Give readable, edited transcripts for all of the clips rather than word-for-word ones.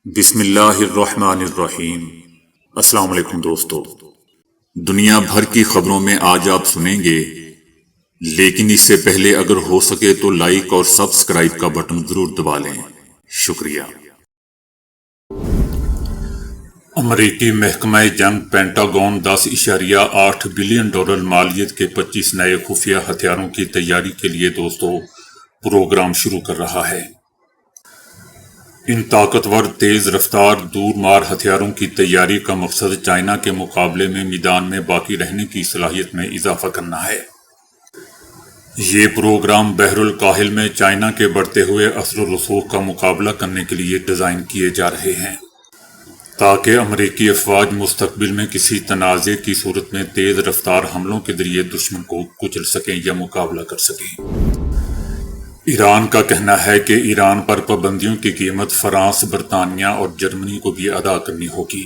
بسم اللہ الرحمن الرحیم۔ السلام علیکم دوستو، دنیا بھر کی خبروں میں آج آپ سنیں گے، لیکن اس سے پہلے اگر ہو سکے تو لائک اور سبسکرائب کا بٹن ضرور دبا لیں۔ شکریہ۔ امریکی محکمہ جنگ پینٹاگون 10.8 بلین ڈالر مالیت کے 25 نئے خفیہ ہتھیاروں کی تیاری کے لیے پروگرام شروع کر رہا ہے۔ ان طاقتور تیز رفتار دور مار ہتھیاروں کی تیاری کا مقصد چائنا کے مقابلے میں میدان میں باقی رہنے کی صلاحیت میں اضافہ کرنا ہے۔ یہ پروگرام بحر الکاہل میں چائنا کے بڑھتے ہوئے اثر و رسوخ کا مقابلہ کرنے کے لیے ڈیزائن کیے جا رہے ہیں، تاکہ امریکی افواج مستقبل میں کسی تنازع کی صورت میں تیز رفتار حملوں کے ذریعے دشمن کو کچل سکیں یا مقابلہ کر سکیں۔ ایران کا کہنا ہے کہ ایران پر پابندیوں کی قیمت فرانس، برطانیہ اور جرمنی کو بھی ادا کرنی ہوگی۔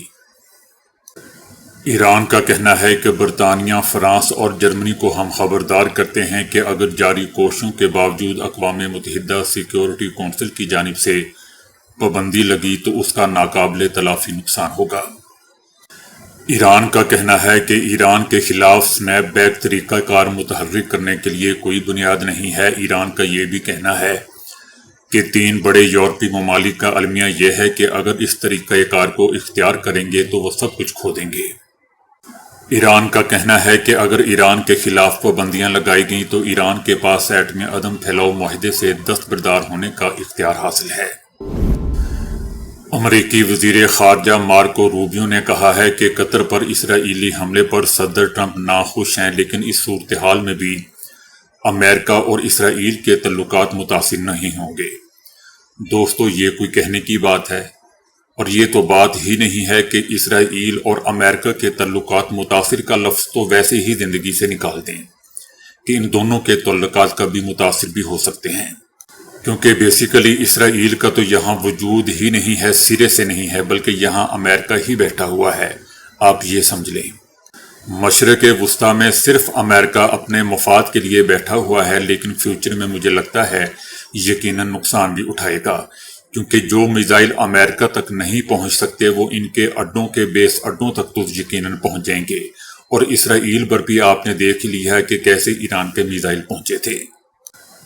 ایران کا کہنا ہے کہ برطانیہ، فرانس اور جرمنی کو ہم خبردار کرتے ہیں کہ اگر جاری کوششوں کے باوجود اقوام متحدہ سیکیورٹی کونسل کی جانب سے پابندی لگی تو اس کا ناقابل تلافی نقصان ہوگا۔ ایران کا کہنا ہے کہ ایران کے خلاف سنیپ بیک طریقہ کار متحرک کرنے کے لیے کوئی بنیاد نہیں ہے۔ ایران کا یہ بھی کہنا ہے کہ 3 بڑے یورپی ممالک کا المیہ یہ ہے کہ اگر اس طریقہ کار کو اختیار کریں گے تو وہ سب کچھ کھو دیں گے۔ ایران کا کہنا ہے کہ اگر ایران کے خلاف پابندیاں لگائی گئیں تو ایران کے پاس ایٹمی عدم پھیلاؤ معاہدے سے دستبردار ہونے کا اختیار حاصل ہے۔ امریکی وزیر خارجہ مارکو روبیو نے کہا ہے کہ قطر پر اسرائیلی حملے پر صدر ٹرمپ ناخوش ہیں، لیکن اس صورتحال میں بھی امریکہ اور اسرائیل کے تعلقات متاثر نہیں ہوں گے۔ دوستو، یہ کوئی کہنے کی بات ہے، اور یہ تو بات ہی نہیں ہے کہ اسرائیل اور امریکہ کے تعلقات متاثر کا لفظ تو ویسے ہی زندگی سے نکال دیں کہ ان دونوں کے تعلقات کبھی متاثر بھی ہو سکتے ہیں، کیونکہ بیسیکلی اسرائیل کا تو یہاں وجود ہی نہیں ہے، سرے سے نہیں ہے، بلکہ یہاں امریکہ ہی بیٹھا ہوا ہے۔ آپ یہ سمجھ لیں، مشرق وسطیٰ میں صرف امریکہ اپنے مفاد کے لیے بیٹھا ہوا ہے، لیکن فیوچر میں مجھے لگتا ہے یقیناً نقصان بھی اٹھائے گا، کیونکہ جو میزائل امریکہ تک نہیں پہنچ سکتے وہ ان کے اڈوں کے بیس اڈوں تک تو یقیناً پہنچ جائیں گے، اور اسرائیل پر بھی آپ نے دیکھ لیا ہے کہ کیسے ایران کے میزائل پہنچے تھے،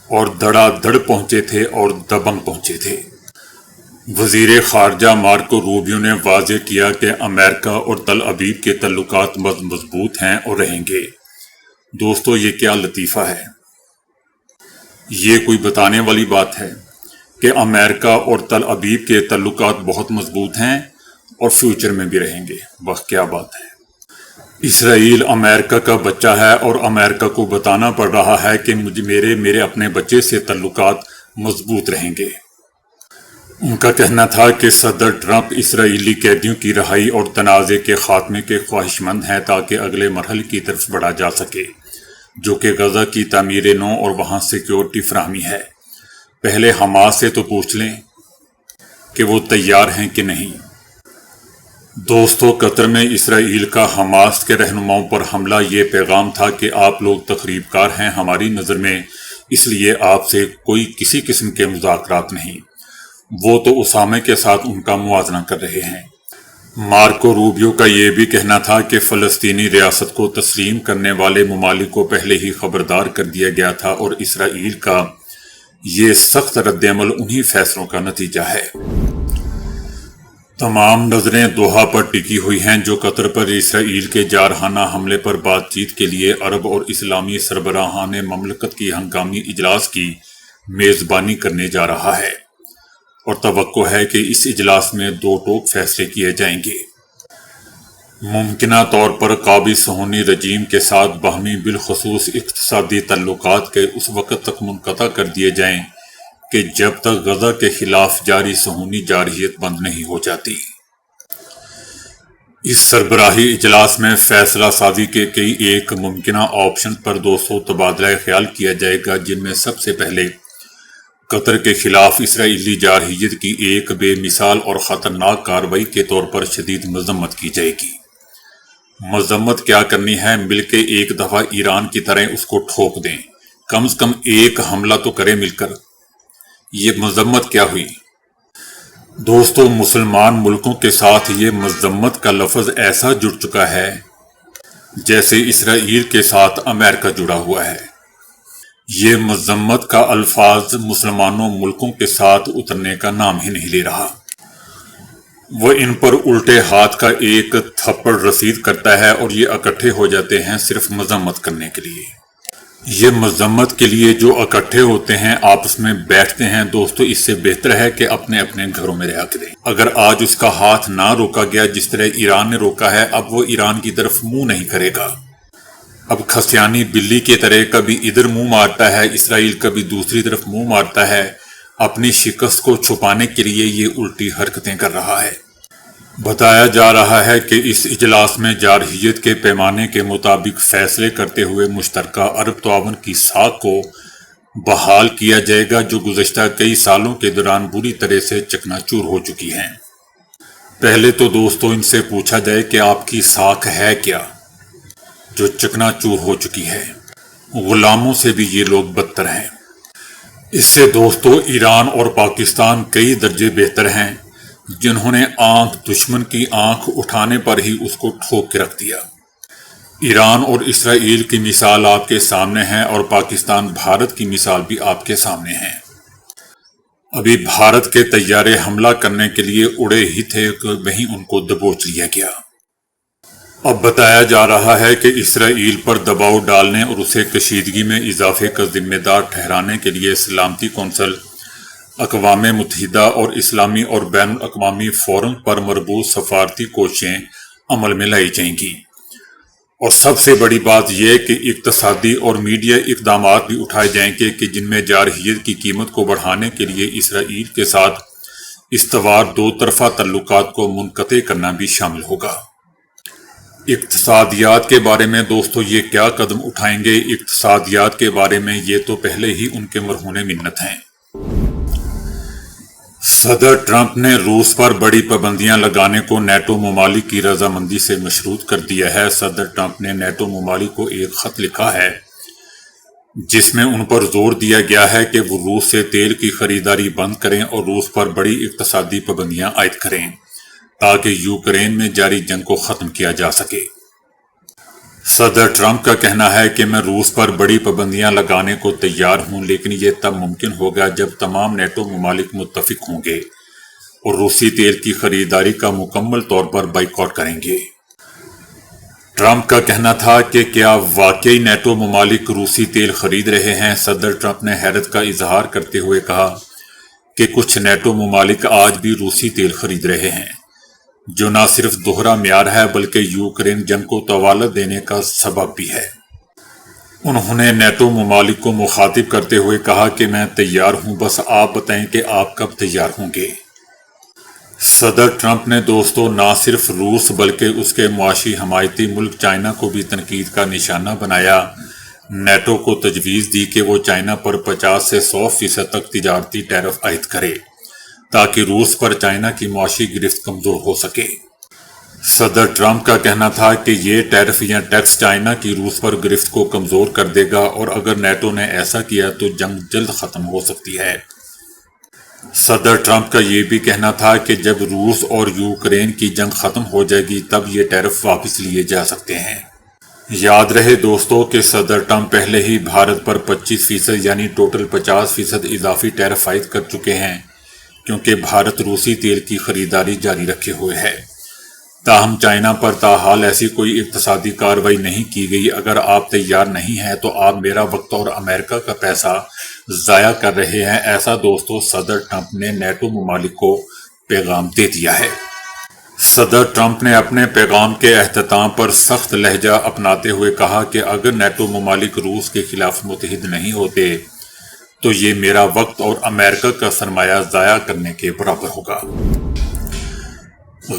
اور دڑا دڑ پہنچے تھے اور دبنگ پہنچے تھے۔ وزیر خارجہ مارکو روبیو نے واضح کیا کہ امریکہ اور تل ابیب کے تعلقات مضبوط ہیں اور رہیں گے۔ دوستو، یہ کیا لطیفہ ہے! یہ کوئی بتانے والی بات ہے کہ امریکہ اور تل ابیب کے تعلقات بہت مضبوط ہیں اور فیوچر میں بھی رہیں گے۔ واہ، کیا بات ہے! اسرائیل امریکہ کا بچہ ہے اور امریکہ کو بتانا پڑ رہا ہے کہ میرے اپنے بچے سے تعلقات مضبوط رہیں گے۔ ان کا کہنا تھا کہ صدر ٹرمپ اسرائیلی قیدیوں کی رہائی اور تنازع کے خاتمے کے خواہش مند ہیں تاکہ اگلے مرحلے کی طرف بڑھا جا سکے، جو کہ غزہ کی تعمیر نو اور وہاں سیکیورٹی فراہمی ہے۔ پہلے حماس سے تو پوچھ لیں کہ وہ تیار ہیں کہ نہیں۔ دوستو، قطر میں اسرائیل کا حماس کے رہنماؤں پر حملہ یہ پیغام تھا کہ آپ لوگ تخریب کار ہیں ہماری نظر میں، اس لیے آپ سے کوئی کسی قسم کے مذاکرات نہیں۔ وہ تو اسامہ کے ساتھ ان کا موازنہ کر رہے ہیں۔ مارکو روبیو کا یہ بھی کہنا تھا کہ فلسطینی ریاست کو تسلیم کرنے والے ممالک کو پہلے ہی خبردار کر دیا گیا تھا، اور اسرائیل کا یہ سخت رد عمل انہی فیصلوں کا نتیجہ ہے۔ تمام نظریں دوحہ پر ٹکی ہوئی ہیں، جو قطر پر اسرائیل کے جارحانہ حملے پر بات چیت کے لیے عرب اور اسلامی سربراہان مملکت کی ہنگامی اجلاس کی میزبانی کرنے جا رہا ہے، اور توقع ہے کہ اس اجلاس میں 2 ٹوک فیصلے کیے جائیں گے۔ ممکنہ طور پر قابض صہیونی رجیم کے ساتھ باہمی بالخصوص اقتصادی تعلقات کے اس وقت تک منقطع کر دیے جائیں کہ جب تک غزہ کے خلاف جاری صہیونی جارحیت بند نہیں ہو جاتی۔ اس سربراہی اجلاس میں فیصلہ سازی کے کئی ایک ممکنہ آپشن پر 200 تبادلہ خیال کیا جائے گا، جن میں سب سے پہلے قطر کے خلاف اسرائیلی جارحیت کی ایک بے مثال اور خطرناک کارروائی کے طور پر شدید مذمت کی جائے گی۔ مذمت کیا کرنی ہے، مل کے ایک دفعہ ایران کی طرح اس کو ٹھوک دیں، کم از کم ایک حملہ تو کریں مل کر۔ یہ مذمت کیا ہوئی؟ دوستو مسلمان ملکوں کے ساتھ یہ مذمت کا لفظ ایسا جڑ چکا ہے جیسے اسرائیل کے ساتھ امریکہ جڑا ہوا ہے۔ یہ مذمت کا الفاظ مسلمانوں ملکوں کے ساتھ اترنے کا نام ہی نہیں لے رہا۔ وہ ان پر الٹے ہاتھ کا ایک تھپڑ رسید کرتا ہے اور یہ اکٹھے ہو جاتے ہیں صرف مذمت کرنے کے لیے۔ یہ مذمت کے لیے جو اکٹھے ہوتے ہیں آپس میں بیٹھتے ہیں دوستو، اس سے بہتر ہے کہ اپنے اپنے گھروں میں رہ کریں۔ اگر آج اس کا ہاتھ نہ روکا گیا جس طرح ایران نے روکا ہے، اب وہ ایران کی طرف منہ نہیں کرے گا۔ اب کھسیانی بلی کی طرح کبھی ادھر منہ مارتا ہے اسرائیل، کبھی دوسری طرف منہ مارتا ہے۔ اپنی شکست کو چھپانے کے لیے یہ الٹی حرکتیں کر رہا ہے۔ بتایا جا رہا ہے کہ اس اجلاس میں جارحیت کے پیمانے کے مطابق فیصلے کرتے ہوئے مشترکہ عرب تعاون کی ساکھ کو بحال کیا جائے گا، جو گزشتہ کئی سالوں کے دوران بری طرح سے چکنا چور ہو چکی ہیں۔ پہلے تو دوستو ان سے پوچھا جائے کہ آپ کی ساکھ ہے کیا جو چکنا چور ہو چکی ہے؟ غلاموں سے بھی یہ لوگ بدتر ہیں۔ اس سے دوستو ایران اور پاکستان کئی درجے بہتر ہیں، جنہوں نے دشمن کی آنکھ اٹھانے پر ہی اس کو ٹھوک کے رکھ دیا۔ ایران اور اسرائیل کی مثال آپ کے سامنے ہے اور پاکستان بھارت کی مثال بھی آپ کے سامنے ہے۔ ابھی بھارت کے طیارے حملہ کرنے کے لیے اڑے ہی تھے کہ وہیں ان کو دبوچ لیا گیا۔ اب بتایا جا رہا ہے کہ اسرائیل پر دباؤ ڈالنے اور اسے کشیدگی میں اضافے کا ذمہ دار ٹھہرانے کے لیے سلامتی کونسل، اقوام متحدہ اور اسلامی اور بین الاقوامی فورم پر مربوط سفارتی کوششیں عمل میں لائی جائیں گی۔ اور سب سے بڑی بات یہ کہ اقتصادی اور میڈیا اقدامات بھی اٹھائے جائیں گے کہ جن میں جارحیت کی قیمت کو بڑھانے کے لیے اسرائیل کے ساتھ استوار دو طرفہ تعلقات کو منقطع کرنا بھی شامل ہوگا۔ اقتصادیات کے بارے میں دوستو یہ کیا قدم اٹھائیں گے؟ اقتصادیات کے بارے میں یہ تو پہلے ہی ان کے مرہون منت ہیں۔ صدر ٹرمپ نے روس پر بڑی پابندیاں لگانے کو نیٹو ممالک کی رضامندی سے مشروط کر دیا ہے۔ صدر ٹرمپ نے نیٹو ممالک کو ایک خط لکھا ہے جس میں ان پر زور دیا گیا ہے کہ وہ روس سے تیل کی خریداری بند کریں اور روس پر بڑی اقتصادی پابندیاں عائد کریں تاکہ یوکرین میں جاری جنگ کو ختم کیا جا سکے۔ صدر ٹرمپ کا کہنا ہے کہ میں روس پر بڑی پابندیاں لگانے کو تیار ہوں، لیکن یہ تب ممکن ہوگا جب تمام نیٹو ممالک متفق ہوں گے اور روسی تیل کی خریداری کا مکمل طور پر بائیکاٹ کریں گے۔ ٹرمپ کا کہنا تھا کہ کیا واقعی نیٹو ممالک روسی تیل خرید رہے ہیں؟ صدر ٹرمپ نے حیرت کا اظہار کرتے ہوئے کہا کہ کچھ نیٹو ممالک آج بھی روسی تیل خرید رہے ہیں، جو نہ صرف دوہرا معیار ہے بلکہ یوکرین جنگ کو طوالت دینے کا سبب بھی ہے۔ انہوں نے نیٹو ممالک کو مخاطب کرتے ہوئے کہا کہ میں تیار ہوں، بس آپ بتائیں کہ آپ کب تیار ہوں گے۔ صدر ٹرمپ نے دوستو نہ صرف روس بلکہ اس کے معاشی حمایتی ملک چائنا کو بھی تنقید کا نشانہ بنایا۔ نیٹو کو تجویز دی کہ وہ چائنا پر 50 سے 100% تک تجارتی ٹیرف عائد کرے تاکہ روس پر چائنا کی معاشی گرفت کمزور ہو سکے۔ صدر ٹرمپ کا کہنا تھا کہ یہ ٹیرف یا ٹیکس چائنا کی روس پر گرفت کو کمزور کر دے گا اور اگر نیٹو نے ایسا کیا تو جنگ جلد ختم ہو سکتی ہے۔ صدر ٹرمپ کا یہ بھی کہنا تھا کہ جب روس اور یوکرین کی جنگ ختم ہو جائے گی تب یہ ٹیرف واپس لیے جا سکتے ہیں۔ یاد رہے دوستو کہ صدر ٹرمپ پہلے ہی بھارت پر 25% یعنی ٹوٹل 50% اضافی ٹیرف عائد کر چکے ہیں، کیونکہ بھارت روسی تیل کی خریداری جاری رکھے ہوئے ہے۔ تاہم چائنا پر تاحال ایسی کوئی اقتصادی کارروائی نہیں کی گئی۔ اگر آپ تیار نہیں ہیں تو آپ میرا وقت اور امریکہ کا پیسہ ضائع کر رہے ہیں، ایسا دوستو صدر ٹرمپ نے نیٹو ممالک کو پیغام دے دیا ہے۔ صدر ٹرمپ نے اپنے پیغام کے اختتام پر سخت لہجہ اپناتے ہوئے کہا کہ اگر نیٹو ممالک روس کے خلاف متحد نہیں ہوتے تو یہ میرا وقت اور امریکہ کا سرمایہ ضائع کرنے کے برابر ہوگا۔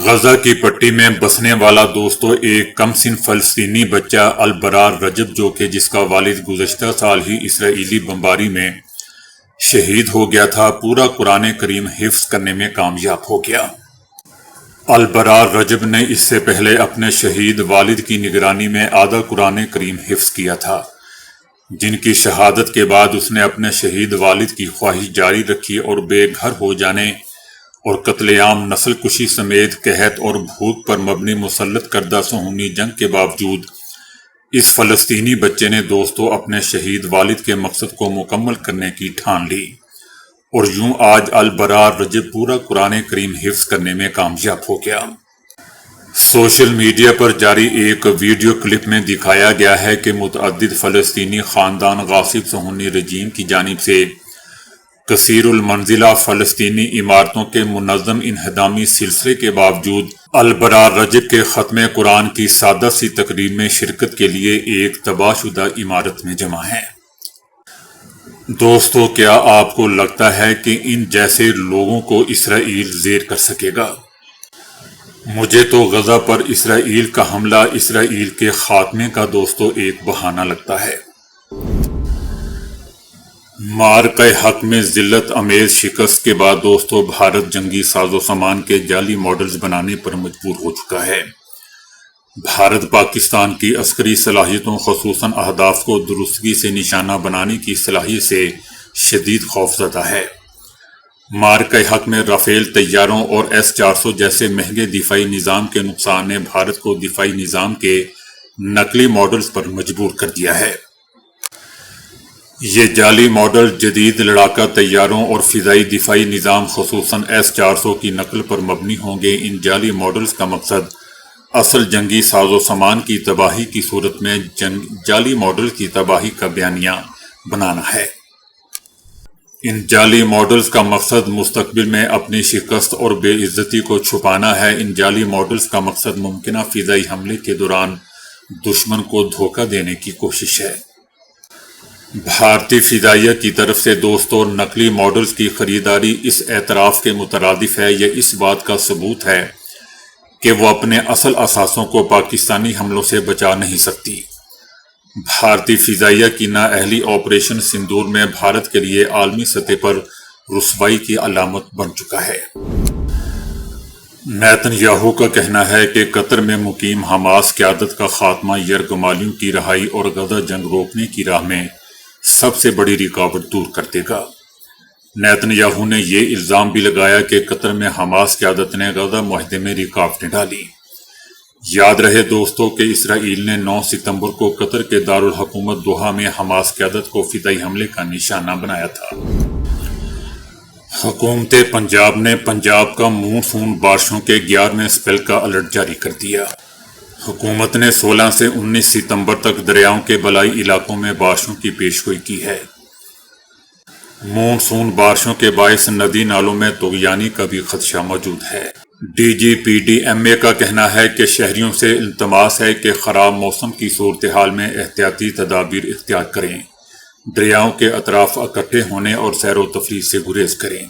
غزہ کی پٹی میں بسنے والا دوستو ایک کم سن فلسطینی بچہ البرار رجب، جو کہ جس کا والد گزشتہ سال ہی اسرائیلی بمباری میں شہید ہو گیا تھا، پورا قرآن کریم حفظ کرنے میں کامیاب ہو گیا۔ البرار رجب نے اس سے پہلے اپنے شہید والد کی نگرانی میں آدھا قرآن کریم حفظ کیا تھا، جن کی شہادت کے بعد اس نے اپنے شہید والد کی خواہش جاری رکھی اور بے گھر ہو جانے اور قتل عام، نسل کشی سمیت قحط اور بھوک پر مبنی مسلط کردہ صہیونی جنگ کے باوجود اس فلسطینی بچے نے دوستو اپنے شہید والد کے مقصد کو مکمل کرنے کی ٹھان لی اور یوں آج البرار رجب پورا قرآن کریم حفظ کرنے میں کامیاب ہو گیا۔ سوشل میڈیا پر جاری ایک ویڈیو کلپ میں دکھایا گیا ہے کہ متعدد فلسطینی خاندان غاصب صہیونی رجیم کی جانب سے کثیر المنزلہ فلسطینی عمارتوں کے منظم انہدامی سلسلے کے باوجود البرار رجب کے ختم قرآن کی سادہ سی تقریب میں شرکت کے لیے ایک تباہ شدہ عمارت میں جمع ہیں۔ دوستو، کیا آپ کو لگتا ہے کہ ان جیسے لوگوں کو اسرائیل زیر کر سکے گا؟ مجھے تو غزہ پر اسرائیل کا حملہ اسرائیل کے خاتمے کا دوستو ایک بہانہ لگتا ہے۔ معرکہ حق میں ذلت امیز شکست کے بعد دوستو بھارت جنگی ساز و سامان کے جعلی ماڈلز بنانے پر مجبور ہو چکا ہے۔ بھارت پاکستان کی عسکری صلاحیتوں خصوصاً اہداف کو درستگی سے نشانہ بنانے کی صلاحیت سے شدید خوفزدہ ہے۔ معرکہ حق میں رافیل طیاروں اور S-400 جیسے مہنگے دفاعی نظام کے نقصان نے بھارت کو دفاعی نظام کے نقلی ماڈلز پر مجبور کر دیا ہے۔ یہ جعلی ماڈل جدید لڑاکا طیاروں اور فضائی دفاعی نظام خصوصاً S-400 کی نقل پر مبنی ہوں گے۔ ان جعلی ماڈلز کا مقصد اصل جنگی ساز و سامان کی تباہی کی صورت میں جعلی ماڈل کی تباہی کا بیانیہ بنانا ہے۔ ان جعلی ماڈلز کا مقصد مستقبل میں اپنی شکست اور بے عزتی کو چھپانا ہے۔ ان جعلی ماڈلز کا مقصد ممکنہ فضائی حملے کے دوران دشمن کو دھوکہ دینے کی کوشش ہے۔ بھارتی فضائیہ کی طرف سے دوستو نقلی ماڈلز کی خریداری اس اعتراف کے مترادف ہے، یہ اس بات کا ثبوت ہے کہ وہ اپنے اصل اثاثوں کو پاکستانی حملوں سے بچا نہیں سکتی۔ بھارتی فضائیہ کی نااہلی آپریشن سندور میں بھارت کے لیے عالمی سطح پر رسوائی کی علامت بن چکا ہے۔ نیتن یاہو کا کہنا ہے کہ قطر میں مقیم حماس قیادت کا خاتمہ یرغمالیوں کی رہائی اور غزہ جنگ روکنے کی راہ میں سب سے بڑی رکاوٹ دور کر دے گا۔ نیتن یاہو نے یہ الزام بھی لگایا کہ قطر میں حماس قیادت نے غزہ معاہدے میں رکاوٹیں ڈالی۔ یاد رہے دوستو کہ اسرائیل نے 9 ستمبر کو قطر کے دارالحکومت دوحہ میں حماس قیادت کو فضائی حملے کا نشانہ بنایا تھا۔ حکومت پنجاب نے پنجاب کا مونسون بارشوں کے 11ویں سپیل کا الرٹ جاری کر دیا۔ حکومت نے 16 سے 19 ستمبر تک دریاؤں کے بالائی علاقوں میں بارشوں کی پیشگوئی کی ہے۔ مونسون بارشوں کے باعث ندی نالوں میں طغیانی کا بھی خدشہ موجود ہے۔ DGPDMA کا کہنا ہے کہ شہریوں سے التماس ہے کہ خراب موسم کی صورتحال میں احتیاطی تدابیر اختیار کریں، دریاؤں کے اطراف اکٹھے ہونے اور سیر و تفریح سے گریز کریں،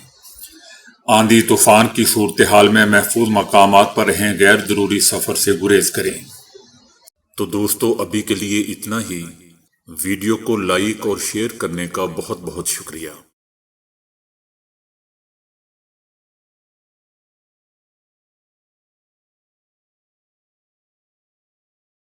آندھی طوفان کی صورتحال میں محفوظ مقامات پر رہیں، غیر ضروری سفر سے گریز کریں۔ تو دوستو ابھی کے لیے اتنا ہی۔ ویڈیو کو لائک اور شیئر کرنے کا بہت بہت شکریہ۔